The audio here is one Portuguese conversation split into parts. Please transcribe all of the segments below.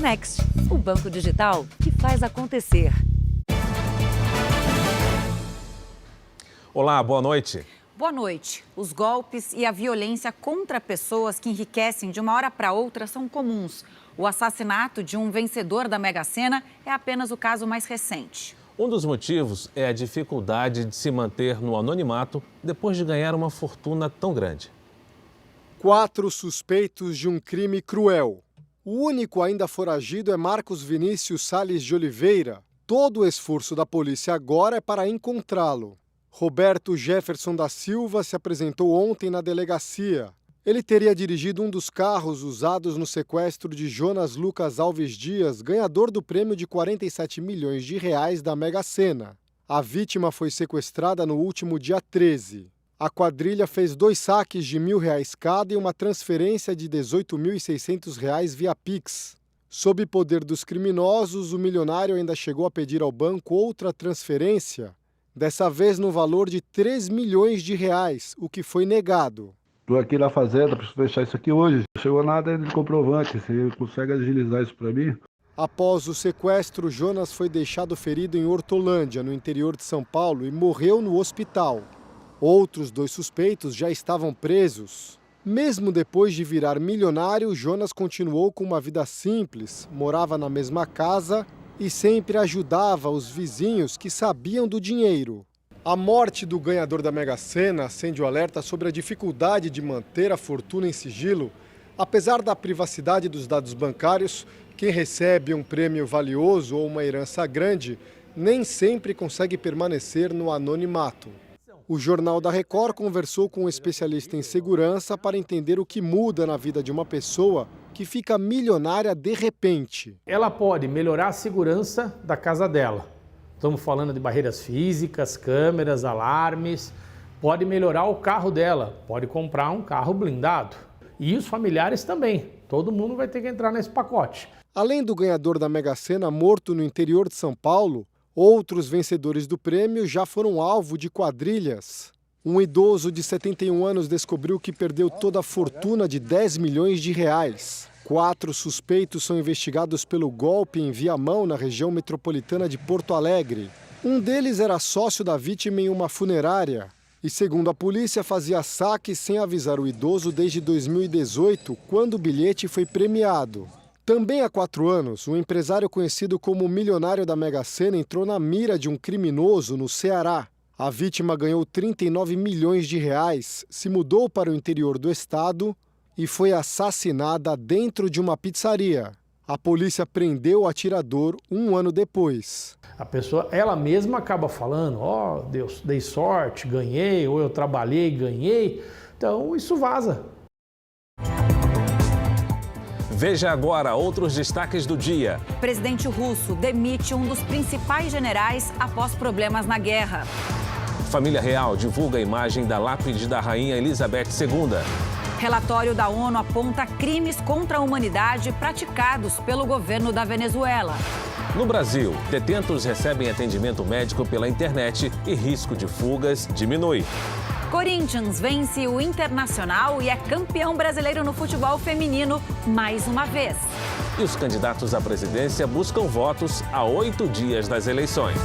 Next, o banco digital que faz acontecer. Olá, boa noite. Boa noite. Os golpes e a violência contra pessoas que enriquecem de uma hora para outra são comuns. O assassinato de um vencedor da Mega Sena é apenas o caso mais recente. Um dos motivos é a dificuldade de se manter no anonimato depois de ganhar uma fortuna tão grande. 4 suspeitos de um crime cruel. O único ainda foragido é Marcos Vinícius Salles de Oliveira. Todo o esforço da polícia agora é para encontrá-lo. Roberto Jefferson da Silva se apresentou ontem na delegacia. Ele teria dirigido um dos carros usados no sequestro de Jonas Lucas Alves Dias, ganhador do prêmio de 47 milhões de reais da Mega Sena. A vítima foi sequestrada no último dia 13. A quadrilha fez 2 saques de R$1.000 cada e uma transferência de R$18.600 via Pix. Sob poder dos criminosos, o milionário ainda chegou a pedir ao banco outra transferência, dessa vez no valor de R$3 milhões, o que foi negado. Estou aqui na fazenda, preciso fechar isso aqui hoje. Não chegou nada ainda de comprovante. Você consegue agilizar isso para mim? Após o sequestro, Jonas foi deixado ferido em Hortolândia, no interior de São Paulo, e morreu no hospital. Outros 2 suspeitos já estavam presos. Mesmo depois de virar milionário, Jonas continuou com uma vida simples, morava na mesma casa e sempre ajudava os vizinhos que sabiam do dinheiro. A morte do ganhador da Mega Sena acende o alerta sobre a dificuldade de manter a fortuna em sigilo. Apesar da privacidade dos dados bancários, quem recebe um prêmio valioso ou uma herança grande nem sempre consegue permanecer no anonimato. O Jornal da Record conversou com um especialista em segurança para entender o que muda na vida de uma pessoa que fica milionária de repente. Ela pode melhorar a segurança da casa dela. Estamos falando de barreiras físicas, câmeras, alarmes. Pode melhorar o carro dela, pode comprar um carro blindado. E os familiares também. Todo mundo vai ter que entrar nesse pacote. Além do ganhador da Mega Sena morto no interior de São Paulo, outros vencedores do prêmio já foram alvo de quadrilhas. Um idoso de 71 anos descobriu que perdeu toda a fortuna de R$10 milhões. 4 suspeitos são investigados pelo golpe em Viamão, na região metropolitana de Porto Alegre. Um deles era sócio da vítima em uma funerária e, segundo a polícia, fazia saques sem avisar o idoso desde 2018, quando o bilhete foi premiado. Também há 4 anos, um empresário conhecido como o milionário da Mega Sena entrou na mira de um criminoso no Ceará. A vítima ganhou R$39 milhões, se mudou para o interior do estado e foi assassinada dentro de uma pizzaria. A polícia prendeu o atirador 1 ano depois. A pessoa, ela mesma acaba falando, Deus, dei sorte, ganhei, ou eu trabalhei, ganhei. Então, isso vaza. Veja agora outros destaques do dia. O presidente russo demite um dos principais generais após problemas na guerra. Família real divulga a imagem da lápide da rainha Elizabeth II. Relatório da ONU aponta crimes contra a humanidade praticados pelo governo da Venezuela. No Brasil, detentos recebem atendimento médico pela internet e risco de fugas diminui. Corinthians vence o Internacional e é campeão brasileiro no futebol feminino mais uma vez. E os candidatos à presidência buscam votos a 8 dias das eleições.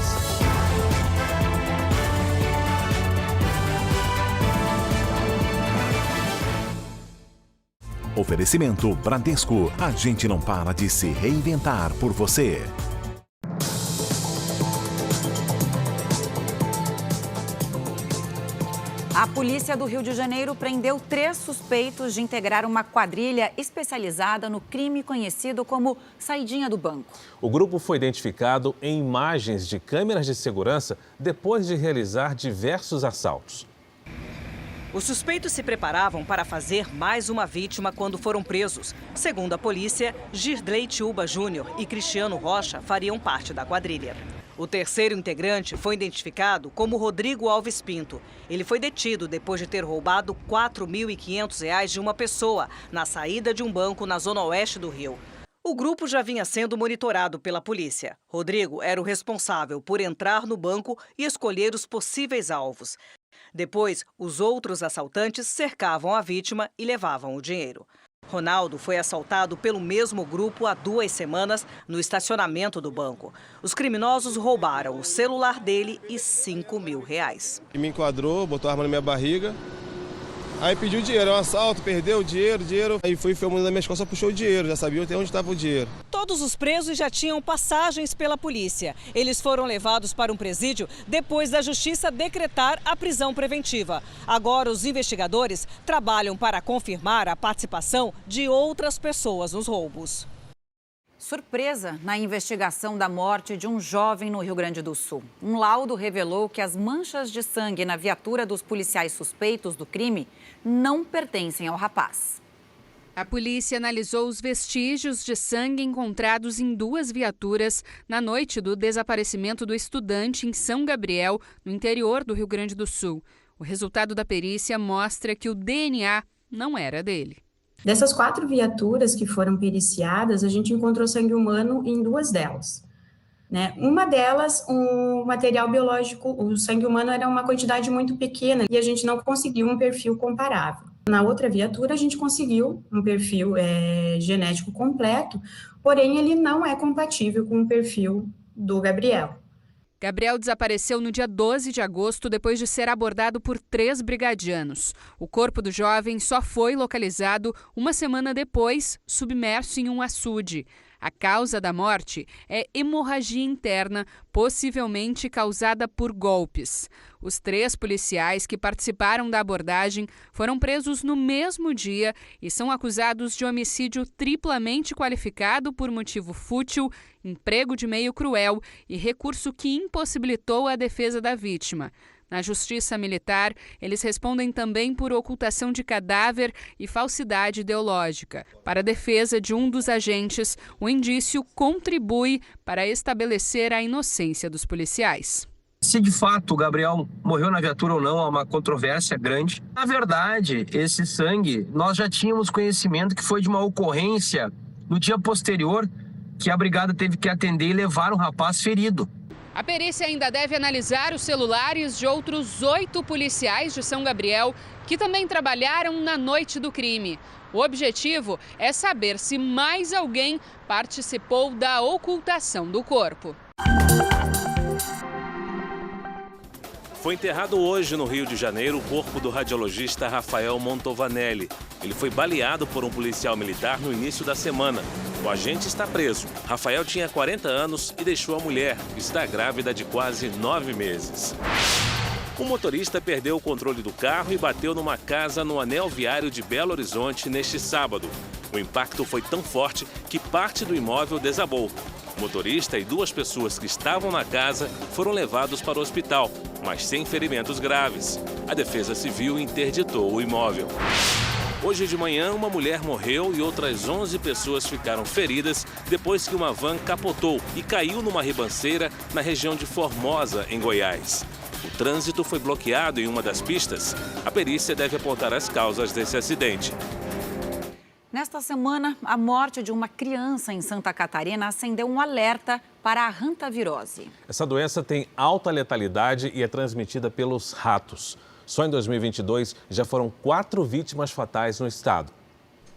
Oferecimento Bradesco. A gente não para de se reinventar por você. A polícia do Rio de Janeiro prendeu 3 suspeitos de integrar uma quadrilha especializada no crime conhecido como Saidinha do Banco. O grupo foi identificado em imagens de câmeras de segurança depois de realizar diversos assaltos. Os suspeitos se preparavam para fazer mais uma vítima quando foram presos. Segundo a polícia, Girley Tiúba Júnior e Cristiano Rocha fariam parte da quadrilha. O terceiro integrante foi identificado como Rodrigo Alves Pinto. Ele foi detido depois de ter roubado R$ 4.500 de uma pessoa na saída de um banco na zona oeste do Rio. O grupo já vinha sendo monitorado pela polícia. Rodrigo era o responsável por entrar no banco e escolher os possíveis alvos. Depois, os outros assaltantes cercavam a vítima e levavam o dinheiro. Ronaldo foi assaltado pelo mesmo grupo há 2 semanas no estacionamento do banco. Os criminosos roubaram o celular dele e R$5 mil. Me enquadrou, botou a arma na minha barriga. Aí pediu dinheiro, é um assalto, perdeu o dinheiro. Aí foi filmando nas minhas costas, puxou o dinheiro, já sabia até onde estava o dinheiro. Todos os presos já tinham passagens pela polícia. Eles foram levados para um presídio depois da justiça decretar a prisão preventiva. Agora os investigadores trabalham para confirmar a participação de outras pessoas nos roubos. Surpresa na investigação da morte de um jovem no Rio Grande do Sul. Um laudo revelou que as manchas de sangue na viatura dos policiais suspeitos do crime não pertencem ao rapaz. A polícia analisou os vestígios de sangue encontrados em 2 viaturas na noite do desaparecimento do estudante em São Gabriel, no interior do Rio Grande do Sul. O resultado da perícia mostra que o DNA não era dele. Dessas 4 viaturas que foram periciadas, a gente encontrou sangue humano em 2 delas. Uma delas, o material biológico, o sangue humano era uma quantidade muito pequena e a gente não conseguiu um perfil comparável. Na outra viatura, a gente conseguiu um perfil genético completo, porém ele não é compatível com o perfil do Gabriel. Gabriel desapareceu no dia 12 de agosto depois de ser abordado por 3 brigadianos. O corpo do jovem só foi localizado uma semana depois, submerso em um açude. A causa da morte é hemorragia interna, possivelmente causada por golpes. Os 3 policiais que participaram da abordagem foram presos no mesmo dia e são acusados de homicídio triplamente qualificado por motivo fútil, emprego de meio cruel e recurso que impossibilitou a defesa da vítima. Na Justiça Militar, eles respondem também por ocultação de cadáver e falsidade ideológica. Para a defesa de um dos agentes, o indício contribui para estabelecer a inocência dos policiais. Se de fato o Gabriel morreu na viatura ou não, há uma controvérsia grande. Na verdade, esse sangue, nós já tínhamos conhecimento que foi de uma ocorrência no dia posterior que a brigada teve que atender e levar um rapaz ferido. A perícia ainda deve analisar os celulares de outros 8 policiais de São Gabriel que também trabalharam na noite do crime. O objetivo é saber se mais alguém participou da ocultação do corpo. Foi enterrado hoje no Rio de Janeiro o corpo do radiologista Rafael Montovanelli. Ele foi baleado por um policial militar no início da semana. O agente está preso. Rafael tinha 40 anos e deixou a mulher, que está grávida de quase 9 meses. O motorista perdeu o controle do carro e bateu numa casa no anel viário de Belo Horizonte neste sábado. O impacto foi tão forte que parte do imóvel desabou. O motorista e 2 pessoas que estavam na casa foram levados para o hospital, mas sem ferimentos graves. A Defesa Civil interditou o imóvel. Hoje de manhã, uma mulher morreu e outras 11 pessoas ficaram feridas depois que uma van capotou e caiu numa ribanceira na região de Formosa, em Goiás. O trânsito foi bloqueado em uma das pistas. A perícia deve apontar as causas desse acidente. Nesta semana, a morte de uma criança em Santa Catarina acendeu um alerta para a hantavirose. Essa doença tem alta letalidade e é transmitida pelos ratos. Só em 2022 já foram 4 vítimas fatais no estado.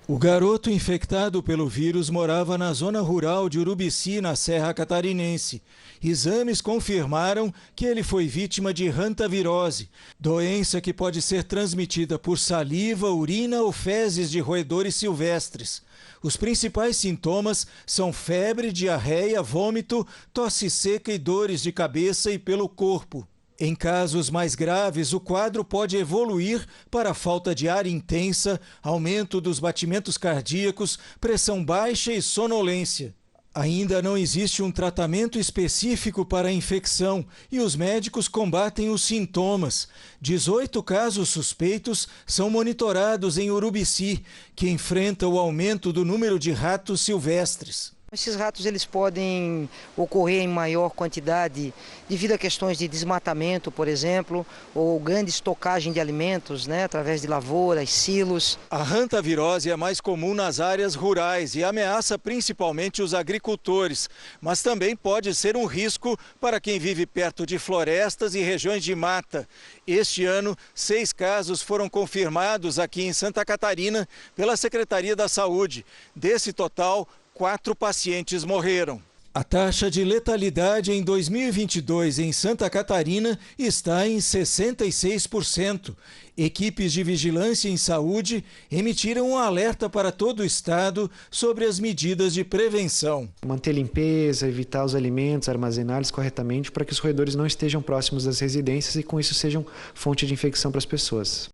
O garoto infectado pelo vírus morava na zona rural de Urubici, na Serra Catarinense. Exames confirmaram que ele foi vítima de hantavirose, doença que pode ser transmitida por saliva, urina ou fezes de roedores silvestres. Os principais sintomas são febre, diarreia, vômito, tosse seca e dores de cabeça e pelo corpo. Em casos mais graves, o quadro pode evoluir para falta de ar intensa, aumento dos batimentos cardíacos, pressão baixa e sonolência. Ainda não existe um tratamento específico para a infecção e os médicos combatem os sintomas. 18 casos suspeitos são monitorados em Urubici, que enfrenta o aumento do número de ratos silvestres. Esses ratos eles podem ocorrer em maior quantidade devido a questões de desmatamento, por exemplo, ou grande estocagem de alimentos, através de lavouras, silos. A hantavirose é mais comum nas áreas rurais e ameaça principalmente os agricultores, mas também pode ser um risco para quem vive perto de florestas e regiões de mata. Este ano, 6 casos foram confirmados aqui em Santa Catarina pela Secretaria da Saúde. Desse total, 4 pacientes morreram. A taxa de letalidade em 2022 em Santa Catarina está em 66%. Equipes de vigilância em saúde emitiram um alerta para todo o estado sobre as medidas de prevenção. Manter limpeza, evitar os alimentos, armazená-los corretamente para que os roedores não estejam próximos das residências e com isso sejam fonte de infecção para as pessoas.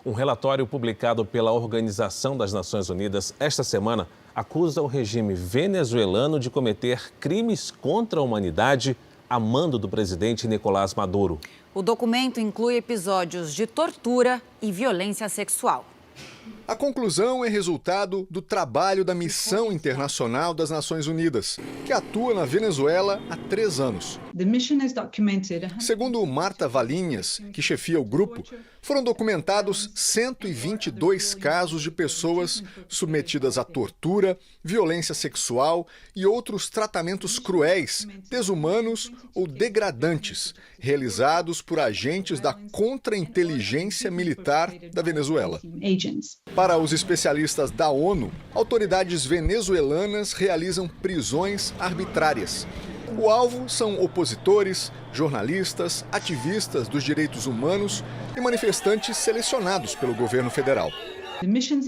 Um relatório publicado pela Organização das Nações Unidas esta semana acusa o regime venezuelano de cometer crimes contra a humanidade a mando do presidente Nicolás Maduro. O documento inclui episódios de tortura e violência sexual. A conclusão é resultado do trabalho da Missão Internacional das Nações Unidas, que atua na Venezuela há 3 anos. Segundo Marta Valinhas, que chefia o grupo, foram documentados 122 casos de pessoas submetidas a tortura, violência sexual e outros tratamentos cruéis, desumanos ou degradantes, realizados por agentes da contra-inteligência militar da Venezuela. Para os especialistas da ONU, autoridades venezuelanas realizam prisões arbitrárias. O alvo são opositores, jornalistas, ativistas dos direitos humanos e manifestantes selecionados pelo governo federal.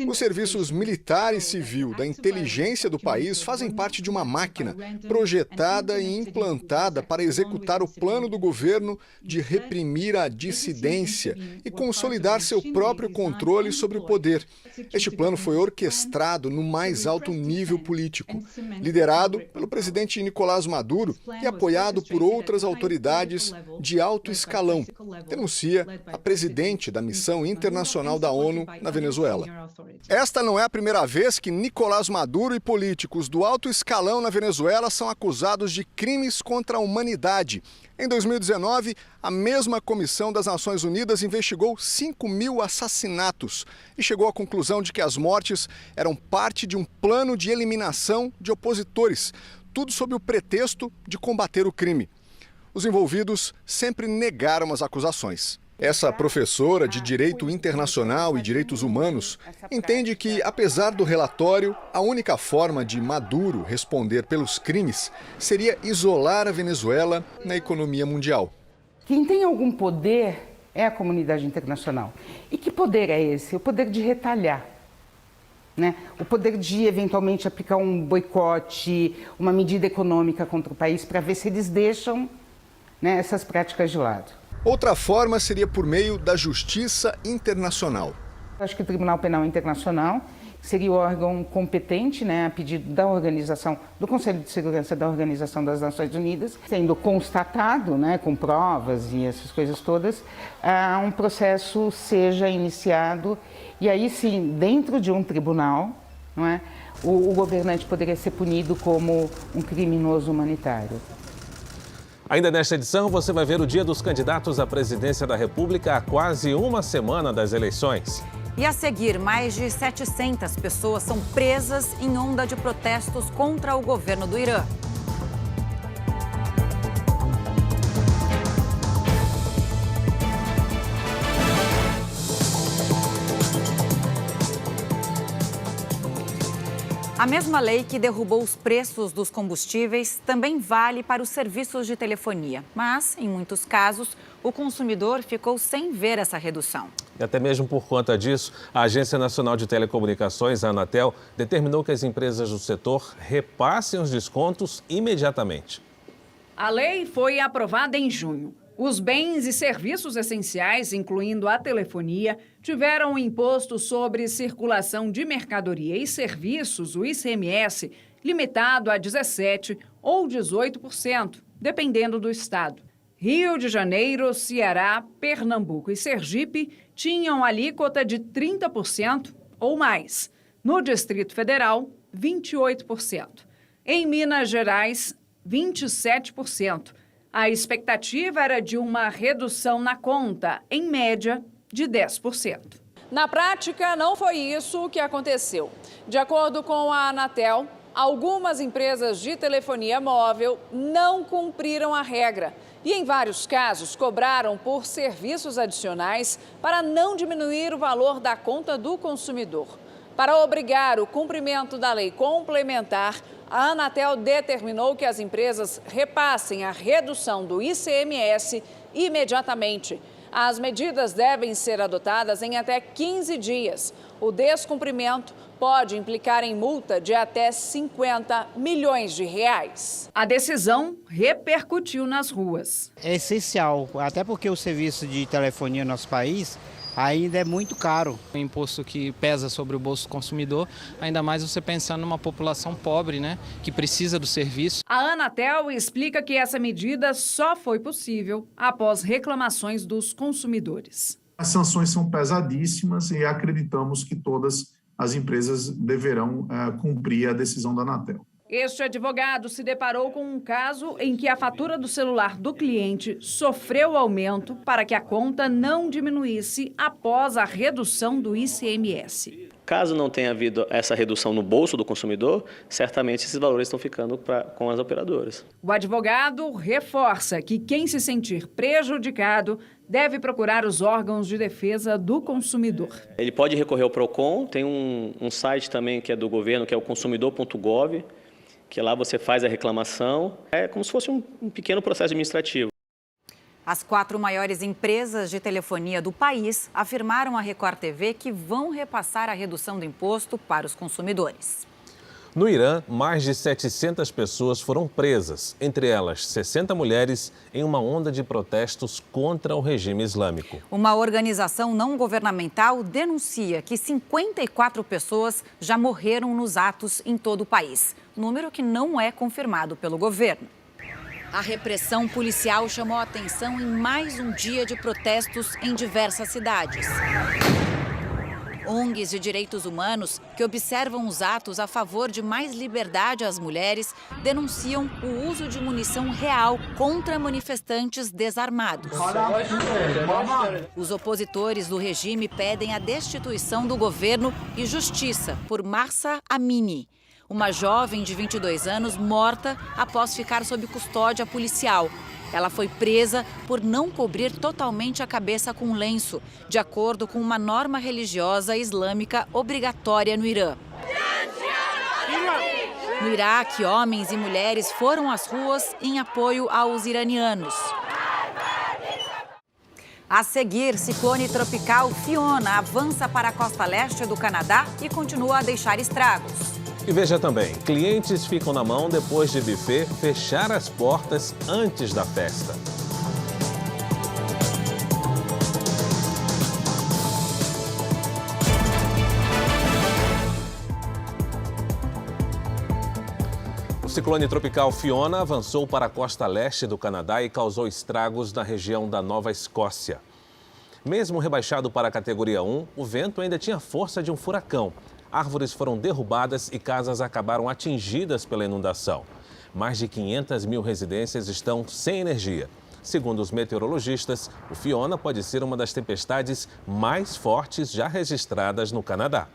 Os serviços militar e civil da inteligência do país fazem parte de uma máquina projetada e implantada para executar o plano do governo de reprimir a dissidência e consolidar seu próprio controle sobre o poder. Este plano foi orquestrado no mais alto nível político, liderado pelo presidente Nicolás Maduro e apoiado por outras autoridades de alto escalão, denuncia a presidente da Missão Internacional da ONU na Venezuela. Esta não é a primeira vez que Nicolás Maduro e políticos do alto escalão na Venezuela são acusados de crimes contra a humanidade. Em 2019, a mesma Comissão das Nações Unidas investigou 5.000 assassinatos e chegou à conclusão de que as mortes eram parte de um plano de eliminação de opositores, tudo sob o pretexto de combater o crime. Os envolvidos sempre negaram as acusações. Essa professora de Direito Internacional e Direitos Humanos entende que, apesar do relatório, a única forma de Maduro responder pelos crimes seria isolar a Venezuela na economia mundial. Quem tem algum poder é a comunidade internacional. E que poder é esse? O poder de retalhar, O poder de, eventualmente, aplicar um boicote, uma medida econômica contra o país para ver se eles deixam essas práticas de lado. Outra forma seria por meio da Justiça Internacional. Acho que o Tribunal Penal Internacional seria o órgão competente, a pedido da organização, do Conselho de Segurança da Organização das Nações Unidas, sendo constatado, com provas e essas coisas todas, um processo seja iniciado e aí sim, dentro de um tribunal, o governante poderia ser punido como um criminoso humanitário. Ainda nesta edição, você vai ver o dia dos candidatos à presidência da República a quase uma semana das eleições. E a seguir, mais de 700 pessoas são presas em onda de protestos contra o governo do Irã. A mesma lei que derrubou os preços dos combustíveis também vale para os serviços de telefonia. Mas, em muitos casos, o consumidor ficou sem ver essa redução. E até mesmo por conta disso, a Agência Nacional de Telecomunicações, a Anatel, determinou que as empresas do setor repassem os descontos imediatamente. A lei foi aprovada em junho. Os bens e serviços essenciais, incluindo a telefonia, tiveram um imposto sobre circulação de mercadoria e serviços, o ICMS, limitado a 17% ou 18%, dependendo do estado. Rio de Janeiro, Ceará, Pernambuco e Sergipe tinham alíquota de 30% ou mais. No Distrito Federal, 28%. Em Minas Gerais, 27%. A expectativa era de uma redução na conta, em média, de 10%. Na prática, não foi isso que aconteceu. De acordo com a Anatel, algumas empresas de telefonia móvel não cumpriram a regra e, em vários casos, cobraram por serviços adicionais para não diminuir o valor da conta do consumidor. Para obrigar o cumprimento da lei complementar, a Anatel determinou que as empresas repassem a redução do ICMS imediatamente. As medidas devem ser adotadas em até 15 dias. O descumprimento pode implicar em multa de até 50 milhões de reais. A decisão repercutiu nas ruas. É essencial, até porque o serviço de telefonia no nosso país ainda é muito caro. Um imposto que pesa sobre o bolso do consumidor, ainda mais você pensando numa população pobre, né, que precisa do serviço. A Anatel explica que essa medida só foi possível após reclamações dos consumidores. As sanções são pesadíssimas e acreditamos que todas as empresas deverão cumprir a decisão da Anatel. Este advogado se deparou com um caso em que a fatura do celular do cliente sofreu aumento para que a conta não diminuísse após a redução do ICMS. Caso não tenha havido essa redução no bolso do consumidor, certamente esses valores estão ficando com as operadoras. O advogado reforça que quem se sentir prejudicado deve procurar os órgãos de defesa do consumidor. Ele pode recorrer ao PROCON, tem um site também que é do governo, que é o consumidor.gov, que lá você faz a reclamação. É como se fosse um pequeno processo administrativo. As 4 maiores empresas de telefonia do país afirmaram à Record TV que vão repassar a redução do imposto para os consumidores. No Irã, mais de 700 pessoas foram presas, entre elas 60 mulheres, em uma onda de protestos contra o regime islâmico. Uma organização não governamental denuncia que 54 pessoas já morreram nos atos em todo o país, número que não é confirmado pelo governo. A repressão policial chamou a atenção em mais um dia de protestos em diversas cidades. ONGs de direitos humanos que observam os atos a favor de mais liberdade às mulheres denunciam o uso de munição real contra manifestantes desarmados. Os opositores do regime pedem a destituição do governo e justiça por Mahsa Amini, uma jovem de 22 anos morta após ficar sob custódia policial. Ela foi presa por não cobrir totalmente a cabeça com lenço, de acordo com uma norma religiosa islâmica obrigatória no Irã. No Iraque, homens e mulheres foram às ruas em apoio aos iranianos. A seguir, ciclone tropical Fiona avança para a costa leste do Canadá e continua a deixar estragos. E veja também, clientes ficam na mão depois de buffet fechar as portas antes da festa. O ciclone tropical Fiona avançou para a costa leste do Canadá e causou estragos na região da Nova Escócia. Mesmo rebaixado para a categoria 1, o vento ainda tinha força de um furacão. Árvores foram derrubadas e casas acabaram atingidas pela inundação. Mais de 500 mil residências estão sem energia. Segundo os meteorologistas, o Fiona pode ser uma das tempestades mais fortes já registradas no Canadá.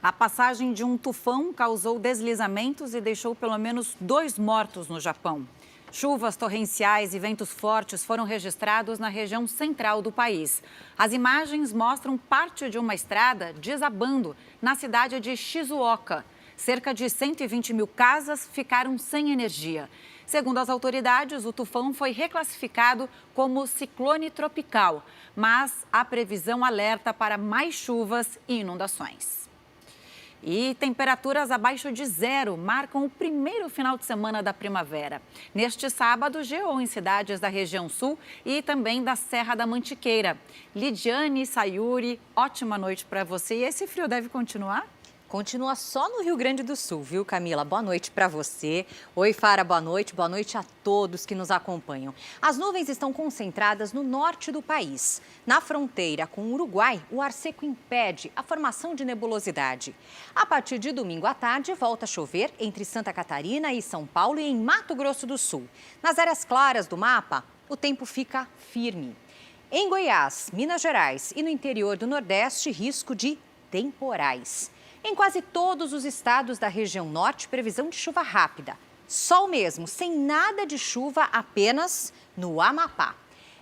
A passagem de um tufão causou deslizamentos e deixou pelo menos 2 mortos no Japão. Chuvas torrenciais e ventos fortes foram registrados na região central do país. As imagens mostram parte de uma estrada desabando na cidade de Shizuoka. Cerca de 120 mil casas ficaram sem energia. Segundo as autoridades, o tufão foi reclassificado como ciclone tropical, mas a previsão alerta para mais chuvas e inundações. E temperaturas abaixo de zero marcam o primeiro final de semana da primavera. Neste sábado, geou em cidades da região sul e também da Serra da Mantiqueira. Lidiane, Sayuri, ótima noite para você. E esse frio deve continuar? Continua só no Rio Grande do Sul, viu, Camila? Boa noite para você. Oi, Fara, boa noite a todos que nos acompanham. As nuvens estão concentradas no norte do país. Na fronteira com o Uruguai, o ar seco impede a formação de nebulosidade. A partir de domingo à tarde, volta a chover entre Santa Catarina e São Paulo e em Mato Grosso do Sul. Nas áreas claras do mapa, o tempo fica firme. Em Goiás, Minas Gerais e no interior do Nordeste, risco de temporais. Em quase todos os estados da região norte, previsão de chuva rápida. Sol mesmo, sem nada de chuva, apenas no Amapá.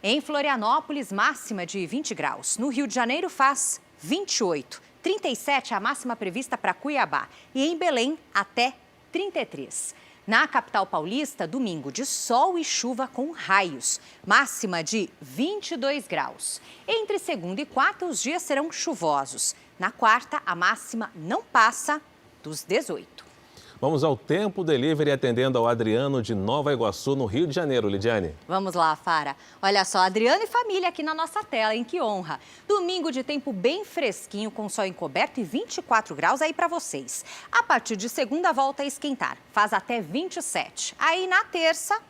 Em Florianópolis, máxima de 20 graus. No Rio de Janeiro, faz 28. 37 é a máxima prevista para Cuiabá. E em Belém, até 33. Na capital paulista, domingo de sol e chuva com raios. Máxima de 22 graus. Entre segunda e quarta, os dias serão chuvosos. Na quarta, a máxima não passa dos 18. Vamos ao Tempo Delivery atendendo ao Adriano de Nova Iguaçu, no Rio de Janeiro, Lidiane. Vamos lá, Fara. Olha só, Adriano e família aqui na nossa tela, hein? Que honra. Domingo de tempo bem fresquinho, com sol encoberto e 24 graus aí para vocês. A partir de segunda, volta a esquentar. Faz até 27. Aí na terça,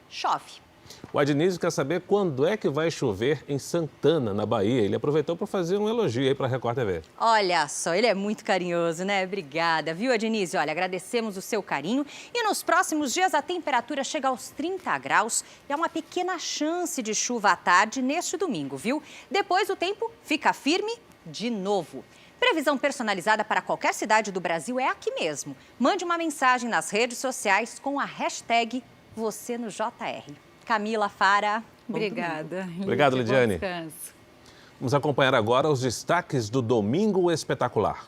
chove. O Adnísio quer saber quando é que vai chover em Santana, na Bahia. Ele aproveitou para fazer um elogio aí para a Record TV. Olha só, ele é muito carinhoso, né? Obrigada, viu, Adnísio? Olha, agradecemos o seu carinho. E nos próximos dias a temperatura chega aos 30 graus e há uma pequena chance de chuva à tarde neste domingo, viu? Depois o tempo fica firme de novo. Previsão personalizada para qualquer cidade do Brasil é aqui mesmo. Mande uma mensagem nas redes sociais com a hashtag #VocênoJR. Camila, Fara, obrigada. Obrigado, Lidiane. Vamos acompanhar agora os destaques do Domingo Espetacular.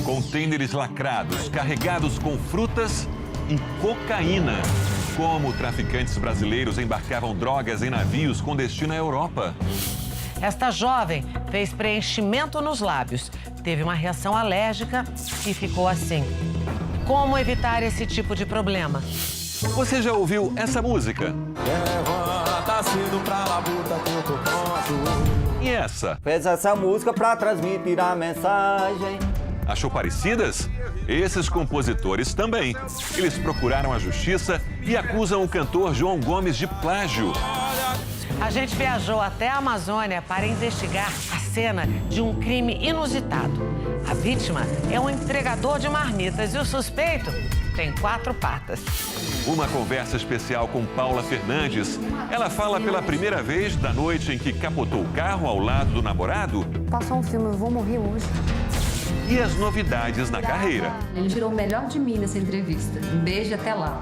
Contêineres lacrados, carregados com frutas e cocaína. Como traficantes brasileiros embarcavam drogas em navios com destino à Europa. Esta jovem fez preenchimento nos lábios, teve uma reação alérgica e ficou assim. Como evitar esse tipo de problema? Você já ouviu essa música? E essa? Fez essa música pra transmitir a mensagem. Achou parecidas? Esses compositores também. Eles procuraram a justiça e acusam o cantor João Gomes de plágio. A gente viajou até a Amazônia para investigar a cena de um crime inusitado. A vítima é um entregador de marmitas e o suspeito tem 4 patas. Uma conversa especial com Paula Fernandes. Ela fala pela primeira vez da noite em que capotou o carro ao lado do namorado. Passou um filme, eu vou morrer hoje. E as novidades na carreira. Ele tirou o melhor de mim nessa entrevista. Um beijo e até lá.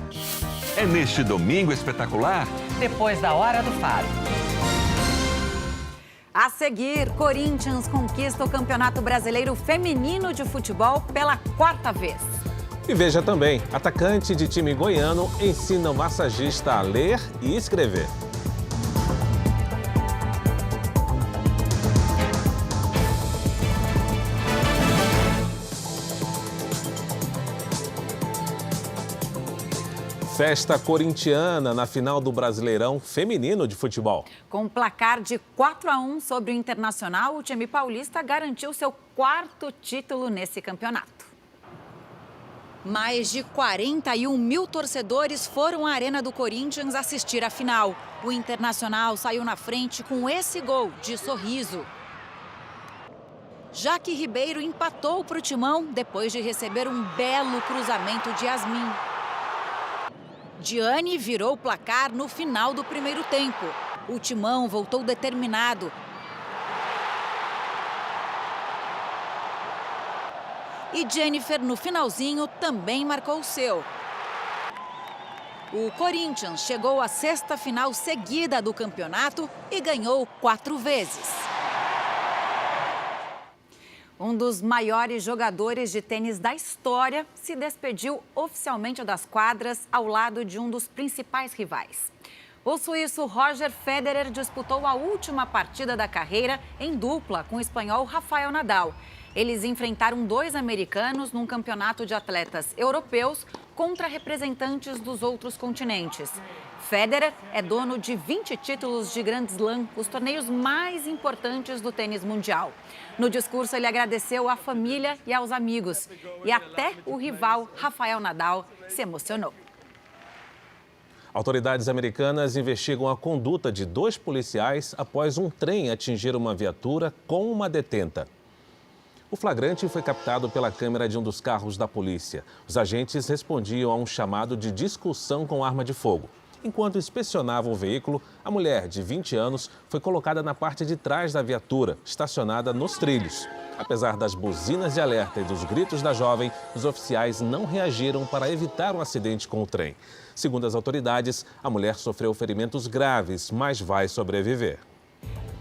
É neste Domingo Espetacular. Depois da Hora do Faro. A seguir, Corinthians conquista o Campeonato Brasileiro Feminino de Futebol pela 4ª vez. E veja também, atacante de time goiano ensina o massagista a ler e escrever. Festa corintiana na final do Brasileirão Feminino de Futebol. Com placar de 4-1 sobre o Internacional, o time paulista garantiu seu 4º título nesse campeonato. Mais de 41 mil torcedores foram à Arena do Corinthians assistir a final. O Internacional saiu na frente com esse gol de sorriso. Jaque Ribeiro empatou para o Timão depois de receber um belo cruzamento de Yasmin. Diane virou o placar no final do primeiro tempo. O Timão voltou determinado. E Jennifer, no finalzinho, também marcou o seu. O Corinthians chegou à 6ª final seguida do campeonato e ganhou 4 vezes. Um dos maiores jogadores de tênis da história se despediu oficialmente das quadras ao lado de um dos principais rivais. O suíço Roger Federer disputou a última partida da carreira em dupla com o espanhol Rafael Nadal. Eles enfrentaram 2 americanos num campeonato de atletas europeus contra representantes dos outros continentes. Federer é dono de 20 títulos de Grand Slam, os torneios mais importantes do tênis mundial. No discurso, ele agradeceu à família e aos amigos. E até o rival, Rafael Nadal, se emocionou. Autoridades americanas investigam a conduta de 2 policiais após um trem atingir uma viatura com uma detenta. O flagrante foi captado pela câmera de um dos carros da polícia. Os agentes respondiam a um chamado de discussão com arma de fogo. Enquanto inspecionavam o veículo, a mulher, de 20 anos, foi colocada na parte de trás da viatura, estacionada nos trilhos. Apesar das buzinas de alerta e dos gritos da jovem, os oficiais não reagiram para evitar um acidente com o trem. Segundo as autoridades, a mulher sofreu ferimentos graves, mas vai sobreviver.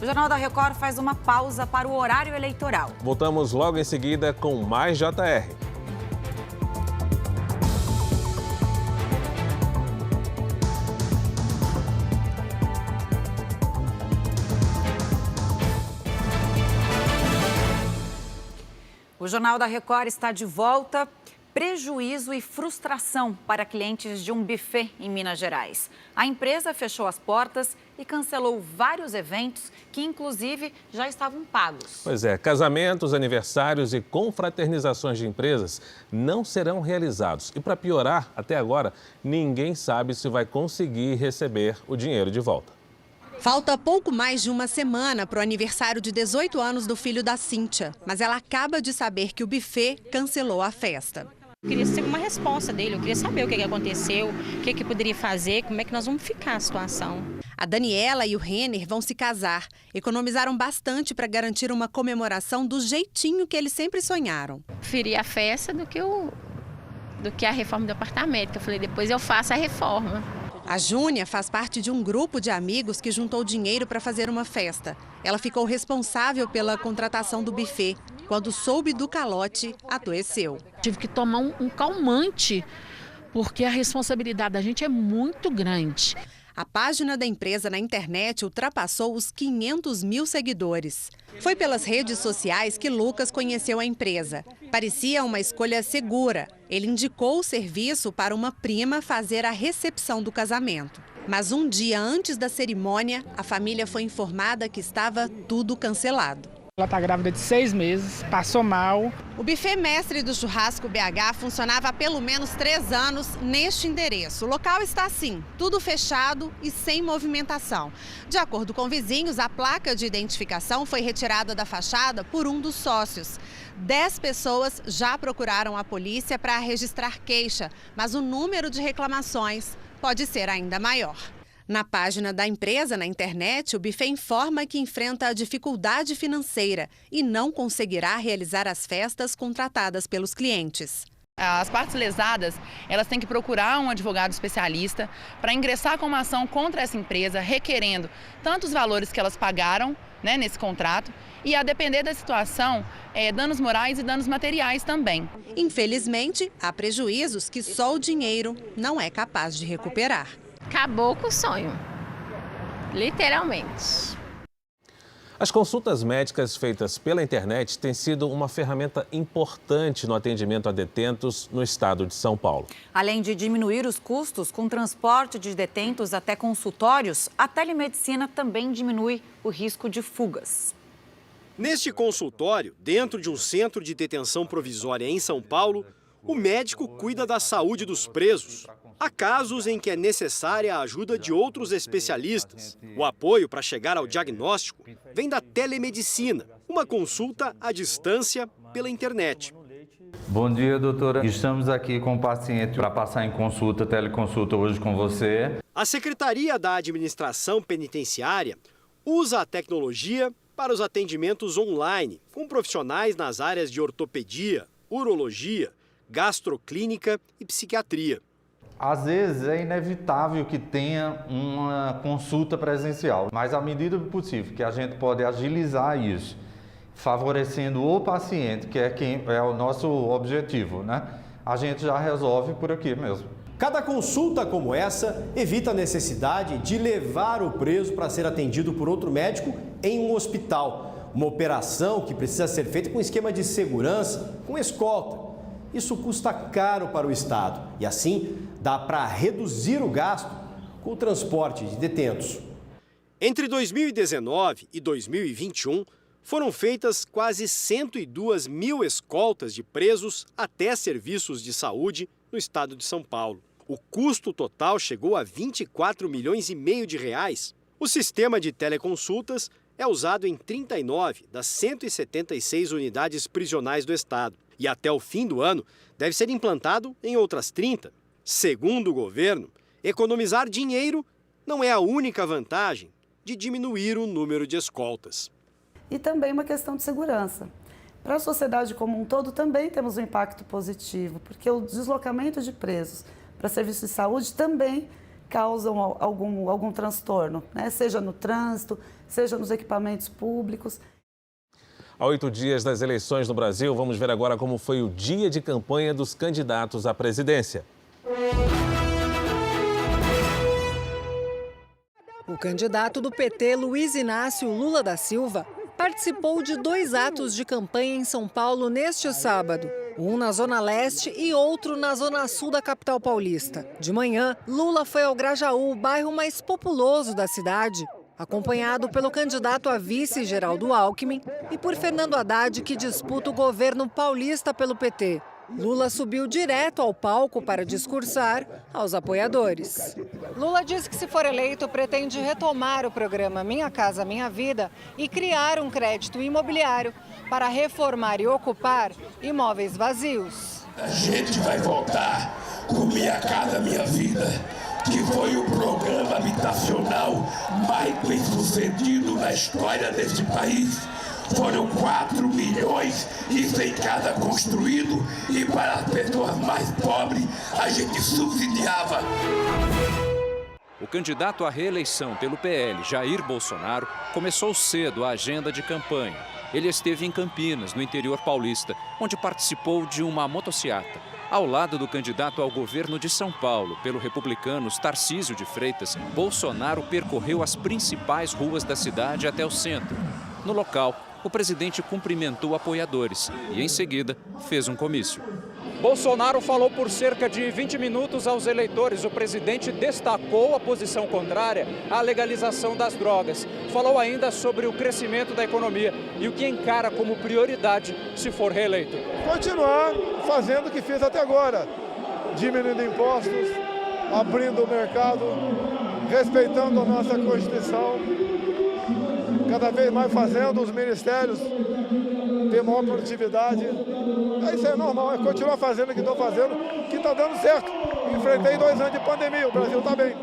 O Jornal da Record faz uma pausa para o horário eleitoral. Voltamos logo em seguida com mais JR. O Jornal da Record está de volta. Prejuízo e frustração para clientes de um buffet em Minas Gerais. A empresa fechou as portas e cancelou vários eventos que, inclusive, já estavam pagos. Pois é, casamentos, aniversários e confraternizações de empresas não serão realizados. E para piorar, até agora, ninguém sabe se vai conseguir receber o dinheiro de volta. Falta pouco mais de uma semana para o aniversário de 18 anos do filho da Cíntia, mas ela acaba de saber que o buffet cancelou a festa. Eu queria ser uma resposta dele, eu queria saber o que aconteceu, o que poderia fazer, como é que nós vamos ficar a situação. A Daniela e o Renner vão se casar. Economizaram bastante para garantir uma comemoração do jeitinho que eles sempre sonharam. Preferi a festa do que a reforma do apartamento, que eu falei, depois eu faço a reforma. A Júnia faz parte de um grupo de amigos que juntou dinheiro para fazer uma festa. Ela ficou responsável pela contratação do buffet. Quando soube do calote, adoeceu. Tive que tomar um calmante, porque a responsabilidade da gente é muito grande. A página da empresa na internet ultrapassou os 500 mil seguidores. Foi pelas redes sociais que Lucas conheceu a empresa. Parecia uma escolha segura. Ele indicou o serviço para uma prima fazer a recepção do casamento. Mas um dia antes da cerimônia, a família foi informada que estava tudo cancelado. Ela está grávida de 6 meses, passou mal. O buffet mestre do churrasco BH funcionava há pelo menos 3 anos neste endereço. O local está assim, tudo fechado e sem movimentação. De acordo com vizinhos, a placa de identificação foi retirada da fachada por um dos sócios. 10 pessoas já procuraram a polícia para registrar queixa, mas o número de reclamações pode ser ainda maior. Na página da empresa na internet, o buffet informa que enfrenta dificuldade financeira e não conseguirá realizar as festas contratadas pelos clientes. As partes lesadas, elas têm que procurar um advogado especialista para ingressar com uma ação contra essa empresa, requerendo tanto os valores que elas pagaram, né, nesse contrato, e a depender da situação, danos morais e danos materiais também. Infelizmente, há prejuízos que só o dinheiro não é capaz de recuperar. Acabou com o sonho, literalmente. As consultas médicas feitas pela internet têm sido uma ferramenta importante no atendimento a detentos no estado de São Paulo. Além de diminuir os custos com transporte de detentos até consultórios, a telemedicina também diminui o risco de fugas. Neste consultório, dentro de um centro de detenção provisória em São Paulo, o médico cuida da saúde dos presos. Há casos em que é necessária a ajuda de outros especialistas. O apoio para chegar ao diagnóstico vem da telemedicina, uma consulta à distância pela internet. Bom dia, doutora. Estamos aqui com o paciente para passar em consulta, teleconsulta hoje com você. A Secretaria da Administração Penitenciária usa a tecnologia para os atendimentos online, com profissionais nas áreas de ortopedia, urologia, gastroclínica e psiquiatria. Às vezes é inevitável que tenha uma consulta presencial, mas à medida do possível que a gente pode agilizar isso, favorecendo o paciente, que é o nosso objetivo, né? A gente já resolve por aqui mesmo. Cada consulta como essa evita a necessidade de levar o preso para ser atendido por outro médico em um hospital. Uma operação que precisa ser feita com esquema de segurança, com escolta. isso custa caro para o Estado e, assim, dá para reduzir o gasto com o transporte de detentos. Entre 2019 e 2021, foram feitas quase 102 mil escoltas de presos até serviços de saúde no estado de São Paulo. O custo total chegou a 24 milhões e meio de reais. O sistema de teleconsultas é usado em 39 das 176 unidades prisionais do estado. E até o fim do ano deve ser implantado em outras 30. Segundo o governo, economizar dinheiro não é a única vantagem de diminuir o número de escoltas. E também uma questão de segurança. Para a sociedade como um todo também temos um impacto positivo, porque o deslocamento de presos para serviços de saúde também causam algum transtorno, né? Seja no trânsito, seja nos equipamentos públicos. Há 8 dias das eleições no Brasil, vamos ver agora como foi o dia de campanha dos candidatos à presidência. O candidato do PT, Luiz Inácio Lula da Silva, participou de 2 atos de campanha em São Paulo neste sábado. Um na Zona Leste e outro na Zona Sul da capital paulista. De manhã, Lula foi ao Grajaú, o bairro mais populoso da cidade, acompanhado pelo candidato a vice Geraldo Alckmin e por Fernando Haddad, que disputa o governo paulista pelo PT. Lula subiu direto ao palco para discursar aos apoiadores. Lula disse que, se for eleito, pretende retomar o programa Minha Casa Minha Vida e criar um crédito imobiliário para reformar e ocupar imóveis vazios. A gente vai voltar com Minha Casa Minha Vida, que foi o programa habitacional mais bem sucedido na história desse país. Foram 4 milhões e 100 casa construído, e para as pessoas mais pobres a gente subsidiava. O candidato à reeleição pelo PL, Jair Bolsonaro, começou cedo a agenda de campanha. Ele esteve em Campinas, no interior paulista, onde participou de uma motociata. Ao lado do candidato ao governo de São Paulo, pelo Republicanos Tarcísio de Freitas, Bolsonaro percorreu as principais ruas da cidade até o centro. No local, o presidente cumprimentou apoiadores e, em seguida, fez um comício. Bolsonaro falou por cerca de 20 minutos aos eleitores. O presidente destacou a posição contrária à legalização das drogas. Falou ainda sobre o crescimento da economia e o que encara como prioridade se for reeleito. Continuar fazendo o que fez até agora, diminuindo impostos, abrindo o mercado, respeitando a nossa Constituição, cada vez mais fazendo os ministérios ter maior produtividade. Isso é normal, é continuar fazendo o que estou fazendo, que está dando certo. Enfrentei 2 anos de pandemia, o Brasil está bem.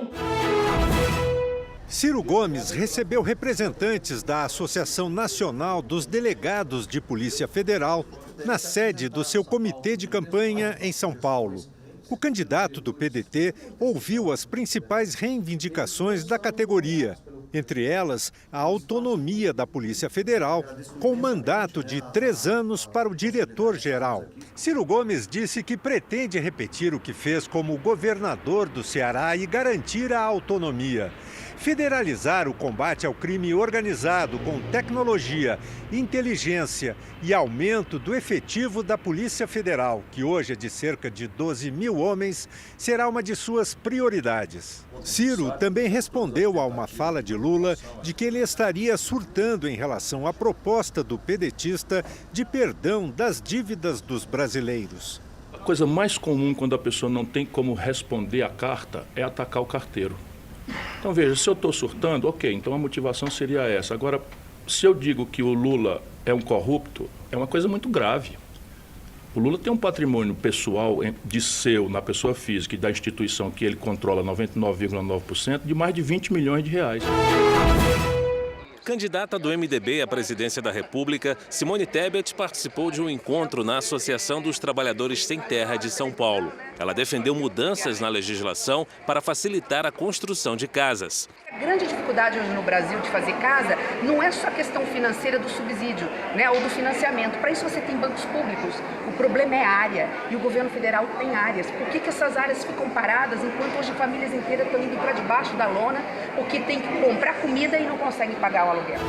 Ciro Gomes recebeu representantes da Associação Nacional dos Delegados de Polícia Federal na sede do seu comitê de campanha em São Paulo. O candidato do PDT ouviu as principais reivindicações da categoria, entre elas a autonomia da Polícia Federal, com mandato de 3 anos para o diretor-geral. Ciro Gomes disse que pretende repetir o que fez como governador do Ceará e garantir a autonomia. Federalizar o combate ao crime organizado com tecnologia, inteligência e aumento do efetivo da Polícia Federal, que hoje é de cerca de 12 mil homens, será uma de suas prioridades. Ciro também respondeu a uma fala de Lula de que ele estaria surtando em relação à proposta do pedetista de perdão das dívidas dos brasileiros. A coisa mais comum quando a pessoa não tem como responder a carta é atacar o carteiro. Então veja, se eu estou surtando, ok, então a motivação seria essa. Agora, se eu digo que o Lula é um corrupto, é uma coisa muito grave. O Lula tem um patrimônio pessoal de seu, na pessoa física e da instituição que ele controla 99,9%, de mais de 20 milhões de reais. Candidata do MDB à presidência da República, Simone Tebet participou de um encontro na Associação dos Trabalhadores Sem Terra de São Paulo. Ela defendeu mudanças na legislação para facilitar a construção de casas. A grande dificuldade hoje no Brasil de fazer casa não é só a questão financeira do subsídio, né, ou do financiamento. Para isso você tem bancos públicos. O problema é a área e o governo federal tem áreas. Por que essas áreas ficam paradas enquanto hoje famílias inteiras estão indo para debaixo da lona porque tem que comprar comida e não conseguem pagar o aluguel?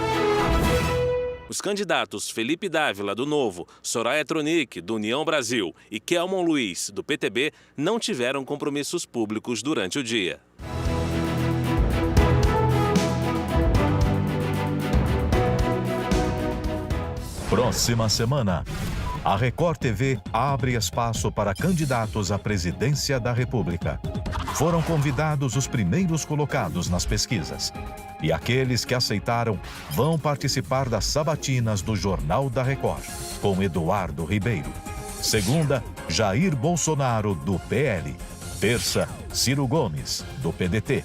Os candidatos Felipe Dávila, do Novo, Soraya Tronic, do União Brasil e Kelmon Luiz, do PTB, não tiveram compromissos públicos durante o dia. Próxima semana, a Record TV abre espaço para candidatos à presidência da República. Foram convidados os primeiros colocados nas pesquisas. E aqueles que aceitaram vão participar das sabatinas do Jornal da Record, com Eduardo Ribeiro. Segunda, Jair Bolsonaro, do PL. Terça, Ciro Gomes, do PDT.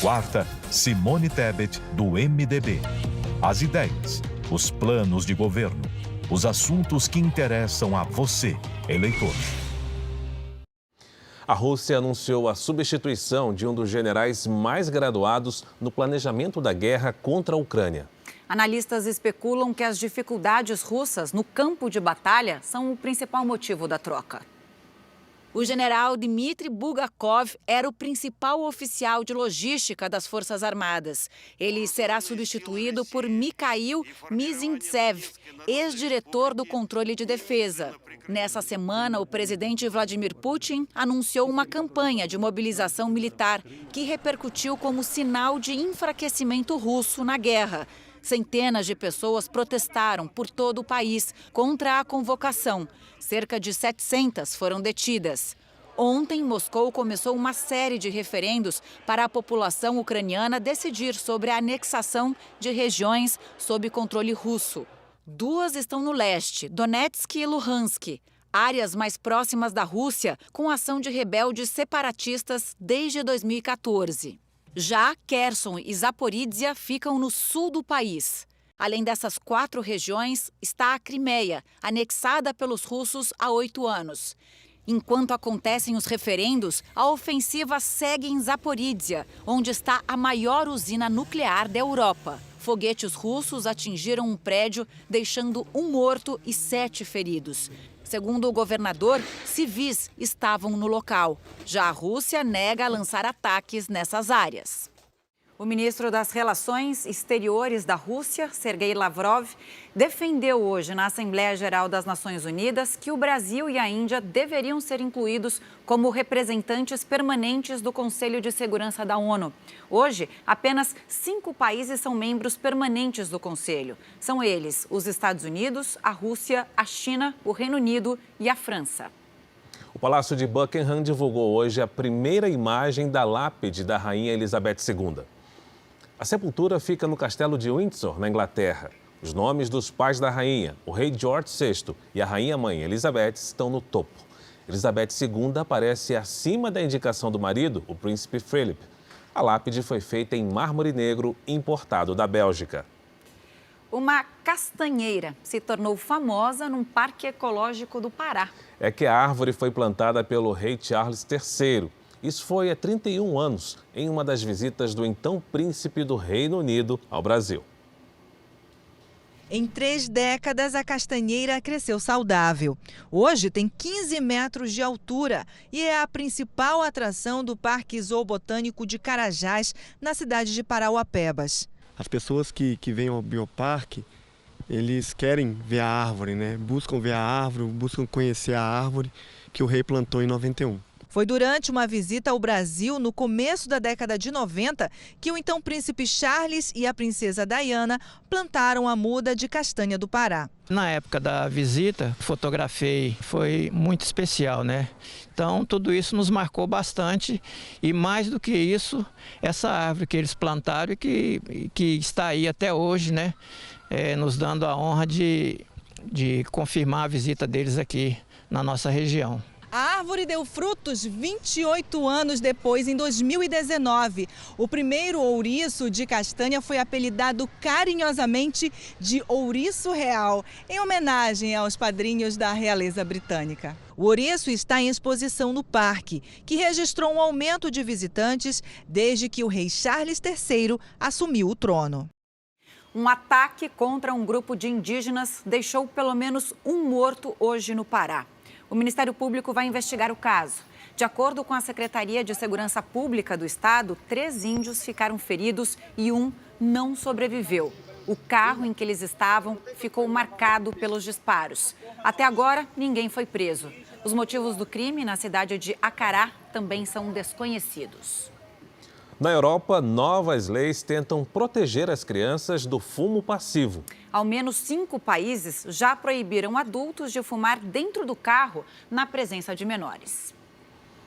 Quarta, Simone Tebet, do MDB. As ideias, os planos de governo, os assuntos que interessam a você, eleitor. A Rússia anunciou a substituição de um dos generais mais graduados no planejamento da guerra contra a Ucrânia. Analistas especulam que as dificuldades russas no campo de batalha são o principal motivo da troca. O general Dmitry Bulgakov era o principal oficial de logística das Forças Armadas. Ele será substituído por Mikhail Mizintsev, ex-diretor do controle de defesa. Nessa semana, o presidente Vladimir Putin anunciou uma campanha de mobilização militar que repercutiu como sinal de enfraquecimento russo na guerra. Centenas de pessoas protestaram por todo o país contra a convocação. Cerca de 700 foram detidas. Ontem, Moscou começou uma série de referendos para a população ucraniana decidir sobre a anexação de regiões sob controle russo. 2 estão no leste, Donetsk e Luhansk, áreas mais próximas da Rússia, com ação de rebeldes separatistas desde 2014. Já Kherson e Zaporízhia ficam no sul do país. Além dessas 4 regiões, está a Crimeia, anexada pelos russos há 8 anos. Enquanto acontecem os referendos, a ofensiva segue em Zaporízhia, onde está a maior usina nuclear da Europa. Foguetes russos atingiram um prédio, deixando 1 morto e 7 feridos. Segundo o governador, civis estavam no local. Já a Rússia nega lançar ataques nessas áreas. O ministro das Relações Exteriores da Rússia, Sergei Lavrov, defendeu hoje na Assembleia Geral das Nações Unidas que o Brasil e a Índia deveriam ser incluídos como representantes permanentes do Conselho de Segurança da ONU. Hoje, apenas 5 países são membros permanentes do Conselho. São eles os Estados Unidos, a Rússia, a China, o Reino Unido e a França. O Palácio de Buckingham divulgou hoje a primeira imagem da lápide da Rainha Elizabeth II. A sepultura fica no Castelo de Windsor, na Inglaterra. Os nomes dos pais da rainha, o rei George VI e a rainha-mãe Elizabeth, estão no topo. Elizabeth II aparece acima da indicação do marido, o príncipe Philip. A lápide foi feita em mármore negro importado da Bélgica. Uma castanheira se tornou famosa num parque ecológico do Pará. É que a árvore foi plantada pelo rei Charles III. Isso foi há 31 anos, em uma das visitas do então príncipe do Reino Unido ao Brasil. Em 3 décadas, a castanheira cresceu saudável. Hoje tem 15 metros de altura e é a principal atração do Parque Zoobotânico de Carajás, na cidade de Parauapebas. As pessoas que vêm ao bioparque, eles querem ver a árvore, né? Buscam ver a árvore, buscam conhecer a árvore que o rei plantou em 91. Foi durante uma visita ao Brasil, no começo da década de 90, que o então príncipe Charles e a princesa Diana plantaram a muda de castanha do Pará. Na época da visita, fotografei, foi muito especial, né? Então, tudo isso nos marcou bastante e, mais do que isso, essa árvore que eles plantaram e que está aí até hoje, né? Nos dando a honra de confirmar a visita deles aqui na nossa região. A árvore deu frutos 28 anos depois, em 2019. O primeiro ouriço de castanha foi apelidado carinhosamente de ouriço real, em homenagem aos padrinhos da realeza britânica. O ouriço está em exposição no parque, que registrou um aumento de visitantes desde que o rei Charles III assumiu o trono. Um ataque contra um grupo de indígenas deixou pelo menos 1 morto hoje no Pará. O Ministério Público vai investigar o caso. De acordo com a Secretaria de Segurança Pública do Estado, 3 índios ficaram feridos e 1 não sobreviveu. O carro em que eles estavam ficou marcado pelos disparos. Até agora, ninguém foi preso. Os motivos do crime na cidade de Acará também são desconhecidos. Na Europa, novas leis tentam proteger as crianças do fumo passivo. Ao menos 5 países já proibiram adultos de fumar dentro do carro na presença de menores.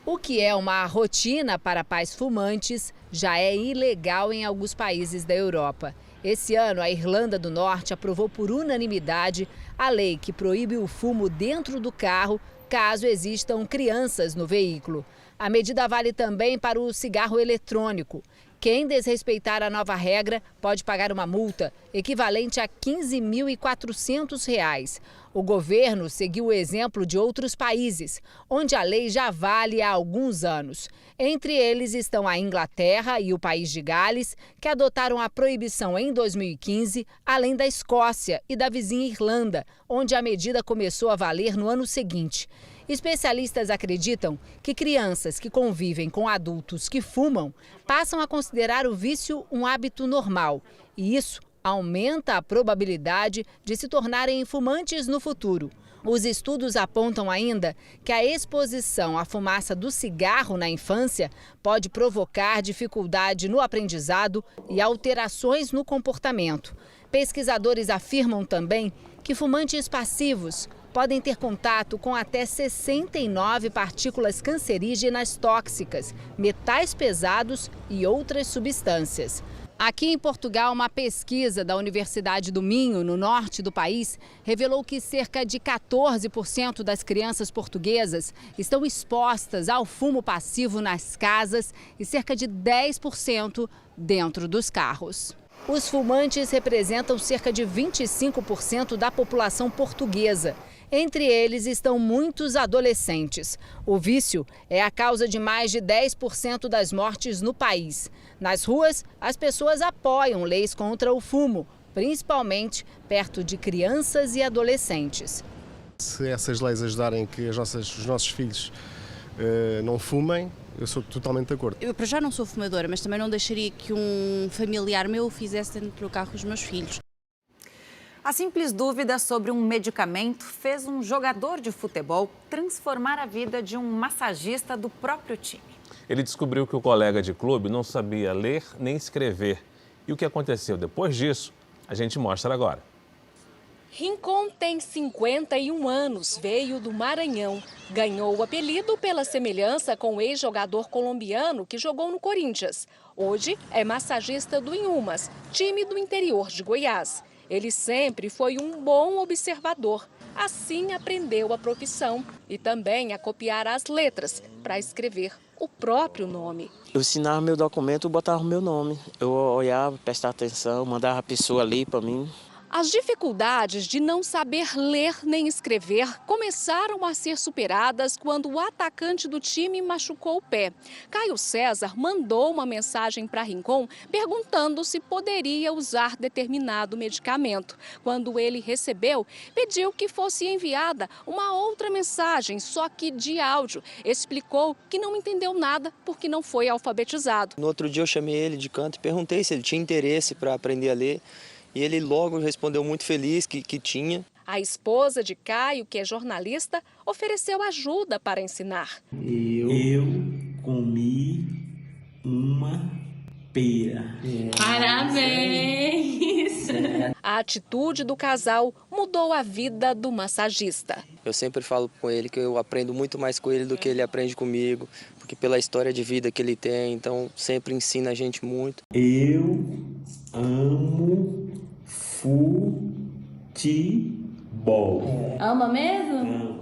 O que é uma rotina para pais fumantes já é ilegal em alguns países da Europa. Esse ano, a Irlanda do Norte aprovou por unanimidade a lei que proíbe o fumo dentro do carro caso existam crianças no veículo. A medida vale também para o cigarro eletrônico. Quem desrespeitar a nova regra pode pagar uma multa equivalente a R$ 15.400. O governo seguiu o exemplo de outros países, onde a lei já vale há alguns anos. Entre eles estão a Inglaterra e o País de Gales, que adotaram a proibição em 2015, além da Escócia e da vizinha Irlanda, onde a medida começou a valer no ano seguinte. Especialistas acreditam que crianças que convivem com adultos que fumam passam a considerar o vício um hábito normal. E isso aumenta a probabilidade de se tornarem fumantes no futuro. Os estudos apontam ainda que a exposição à fumaça do cigarro na infância pode provocar dificuldade no aprendizado e alterações no comportamento. Pesquisadores afirmam também que fumantes passivos podem ter contato com até 69 partículas cancerígenas tóxicas, metais pesados e outras substâncias. Aqui em Portugal, uma pesquisa da Universidade do Minho, no norte do país, revelou que cerca de 14% das crianças portuguesas estão expostas ao fumo passivo nas casas e cerca de 10% dentro dos carros. Os fumantes representam cerca de 25% da população portuguesa. Entre eles estão muitos adolescentes. O vício é a causa de mais de 10% das mortes no país. Nas ruas, as pessoas apoiam leis contra o fumo, principalmente perto de crianças e adolescentes. Se essas leis ajudarem que os nossos filhos não fumem, eu sou totalmente de acordo. Eu para já não sou fumadora, mas também não deixaria que um familiar meu fizesse dentro do carro os meus filhos. A simples dúvida sobre um medicamento fez um jogador de futebol transformar a vida de um massagista do próprio time. Ele descobriu que o colega de clube não sabia ler nem escrever. E o que aconteceu depois disso, a gente mostra agora. Rincon tem 51 anos, veio do Maranhão. Ganhou o apelido pela semelhança com o ex-jogador colombiano que jogou no Corinthians. Hoje é massagista do Inhumas, time do interior de Goiás. Ele sempre foi um bom observador. Assim aprendeu a profissão e também a copiar as letras para escrever o próprio nome. Eu assinava meu documento, eu botava o meu nome. Eu olhava, prestava atenção, mandava a pessoa ali para mim. As dificuldades de não saber ler nem escrever começaram a ser superadas quando o atacante do time machucou o pé. Caio César mandou uma mensagem para Rincon perguntando se poderia usar determinado medicamento. Quando ele recebeu, pediu que fosse enviada uma outra mensagem, só que de áudio. Explicou que não entendeu nada porque não foi alfabetizado. No outro dia eu chamei ele de canto e perguntei se ele tinha interesse para aprender a ler. E ele logo respondeu muito feliz que tinha. A esposa de Caio, que é jornalista, ofereceu ajuda para ensinar. Eu comi uma pera. Parabéns! A atitude do casal mudou a vida do massagista. Eu sempre falo com ele que eu aprendo muito mais com ele do que ele aprende comigo, porque pela história de vida que ele tem, então sempre ensina a gente muito. Eu amo futebol. Ama mesmo?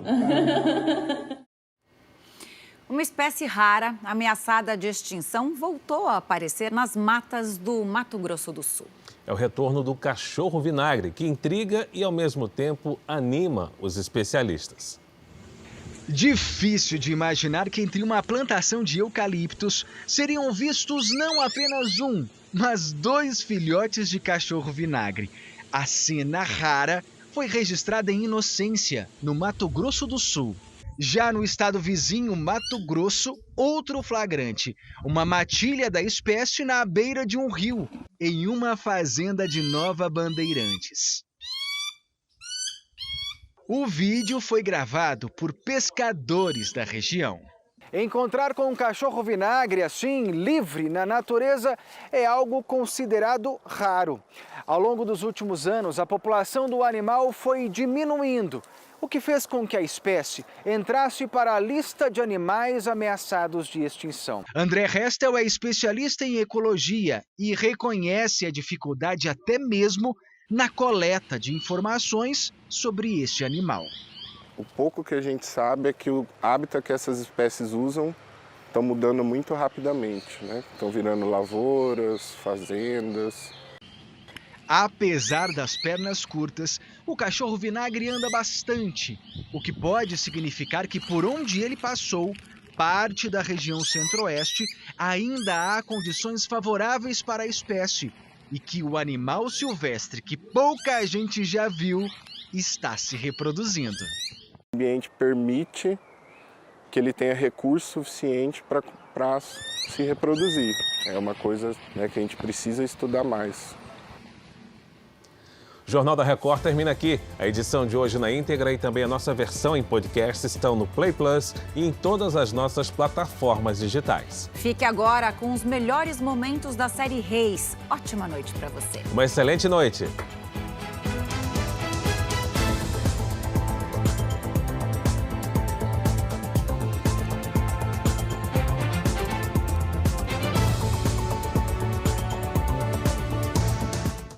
Uma espécie rara, ameaçada de extinção, voltou a aparecer nas matas do Mato Grosso do Sul. É o retorno do cachorro vinagre, que intriga e, ao mesmo tempo, anima os especialistas. Difícil de imaginar que entre uma plantação de eucaliptos seriam vistos não apenas um, mas 2 filhotes de cachorro vinagre. A cena rara foi registrada em Inocência, no Mato Grosso do Sul. Já no estado vizinho, Mato Grosso, outro flagrante. Uma matilha da espécie na beira de um rio, em uma fazenda de Nova Bandeirantes. O vídeo foi gravado por pescadores da região. Encontrar com um cachorro vinagre assim, livre na natureza, é algo considerado raro. Ao longo dos últimos anos, a população do animal foi diminuindo, o que fez com que a espécie entrasse para a lista de animais ameaçados de extinção. André Restel é especialista em ecologia e reconhece a dificuldade até mesmo na coleta de informações sobre este animal. O pouco que a gente sabe é que o hábitat que essas espécies usam estão mudando muito rapidamente, né? Estão virando lavouras, fazendas. Apesar das pernas curtas, o cachorro vinagre anda bastante, o que pode significar que por onde ele passou, parte da região centro-oeste, ainda há condições favoráveis para a espécie e que o animal silvestre que pouca gente já viu está se reproduzindo. O ambiente permite que ele tenha recurso suficiente para se reproduzir. É uma coisa, né, que a gente precisa estudar mais. O Jornal da Record termina aqui. A edição de hoje na íntegra e também a nossa versão em podcast estão no Play Plus e em todas as nossas plataformas digitais. Fique agora com os melhores momentos da série Reis. Ótima noite para você. Uma excelente noite.